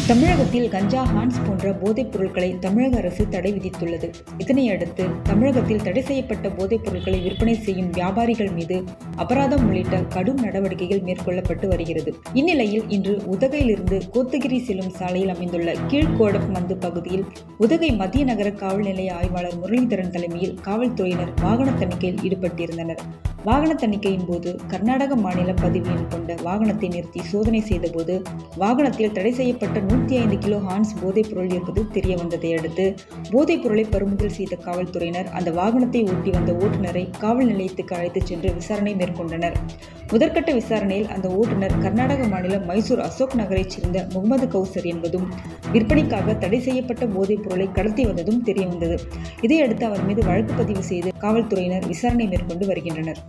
தமிழகத்தில் கஞ்சா, ஹான்ஸ் போன்ற போதைப் பொருட்களை தமிழக அரசு தடை விதித்துள்ளது. இதனையடுத்து தமிழகத்தில் தடை செய்யப்பட்ட போதைப் பொருட்களை விற்பனை செய்யும் வியாபாரிகள் மீது அபராதம் உள்ளிட்ட கடும் நடவடிக்கைகள் மேற்கொள்ளப்பட்டு வருகிறது. இந்நிலையில் இன்று உதகையிலிருந்து கோத்தகிரி செல்லும் சாலையில் அமைந்துள்ள கீழ்கோடமந்து பகுதியில் உதகை மத்திய நகர காவல் நிலைய ஆய்வாளர் முரளிதரன் தலைமையில் காவல்துறையினர் வாகன தணிக்கையில் ஈடுபட்டிருந்தனர். வாகன தணிக்கையின் போது கர்நாடக மாநில பதிவு எண் கொண்ட வாகனத்தை நிறுத்தி சோதனை செய்தபோது வாகனத்தில் தடை செய்யப்பட்ட 105 கிலோ ஹான்ஸ் போதைப் பொருள் இருப்பது தெரிய வந்ததை அடுத்து போதைப் பொருளை பறிமுதல் செய்த காவல்துறையினர் அந்த வாகனத்தை ஓட்டி வந்த ஓட்டுநரை காவல் நிலையத்துக்கு அழைத்துச் சென்று விசாரணை மேற்கொண்டனர். முதற்கட்ட விசாரணையில் அந்த ஓட்டுநர் கர்நாடக மாநிலம் மைசூர் அசோக் நகரைச் சேர்ந்த முகமது கௌசர் என்பதும் விற்பனைக்காக தடை செய்யப்பட்ட போதைப் பொருளை கடத்தி வந்ததும் தெரியவந்தது. இதையடுத்து அவர் மீது வழக்கு பதிவு செய்து காவல்துறையினர் விசாரணை மேற்கொண்டு வருகின்றனர்.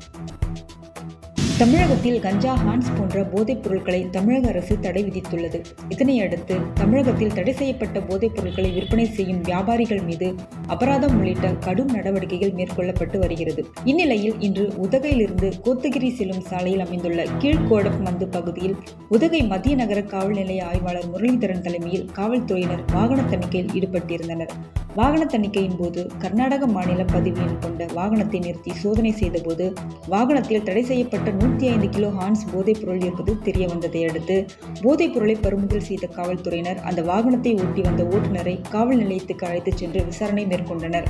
தமிழகத்தில் கஞ்சா, ஹான்ஸ் போன்ற போதைப் பொருட்களை தமிழக அரசு தடை விதித்துள்ளது. இதனையடுத்து தமிழகத்தில் தடை செய்யப்பட்ட போதைப் பொருட்களை விற்பனை செய்யும் வியாபாரிகள் மீது அபராதம் உள்ளிட்ட கடும் நடவடிக்கைகள் மேற்கொள்ளப்பட்டு வருகிறது. இந்நிலையில் இன்று உதகையிலிருந்து கோத்தகிரி செல்லும் சாலையில் அமைந்துள்ள கீழ்கோடமந்து பகுதியில் உதகை மத்திய நகர காவல் நிலைய ஆய்வாளர் முரளிதரன் தலைமையில் காவல்துறையினர் வாகன தணிக்கையில் ஈடுபட்டிருந்தனர். வாகன தணிக்கையின் போது கர்நாடக மாநில பதிவு எண் கொண்ட வாகனத்தை நிறுத்தி சோதனை செய்தபோது வாகனத்தில் தடை செய்யப்பட்ட 105 கிலோ ஹான்ஸ் போதைப் பொருள் இருப்பது தெரிய வந்ததை அடுத்து போதைப் பொருளை பறிமுதல் செய்த காவல்துறையினர் அந்த வாகனத்தை ஓட்டி வந்த ஓட்டுநரை காவல் நிலையத்துக்கு அழைத்துச் சென்று விசாரணை மேற்கொண்டனர்.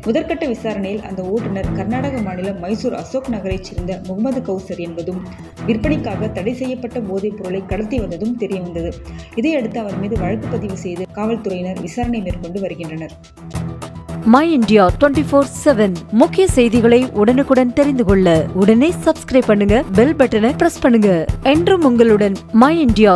முதற்கட்ட விசாரணையில் அந்த ஓட்டுநர் கர்நாடக மாநிலம் மைசூர் அசோக் நகரைச் சேர்ந்த முகமது கௌசர் என்பதும் விற்பனைக்காக தடை செய்யப்பட்ட போதைப் பொருளை கடத்தி வந்ததும் தெரியவந்தது. இதையடுத்து அவர் மீது வழக்கு பதிவு செய்து காவல்துறையினர் விசாரணை மேற்கொண்டு வருகின்றனர். My India 24/7 முக்கிய செய்திகளை உடனுக்குடன் தெரிந்து கொள்ள உடனே சப்ஸ்கிரைப் பண்ணுங்க, பெல் பட்டனை பிரஸ் பண்ணுங்க. என்றும் உங்களுடன் My India.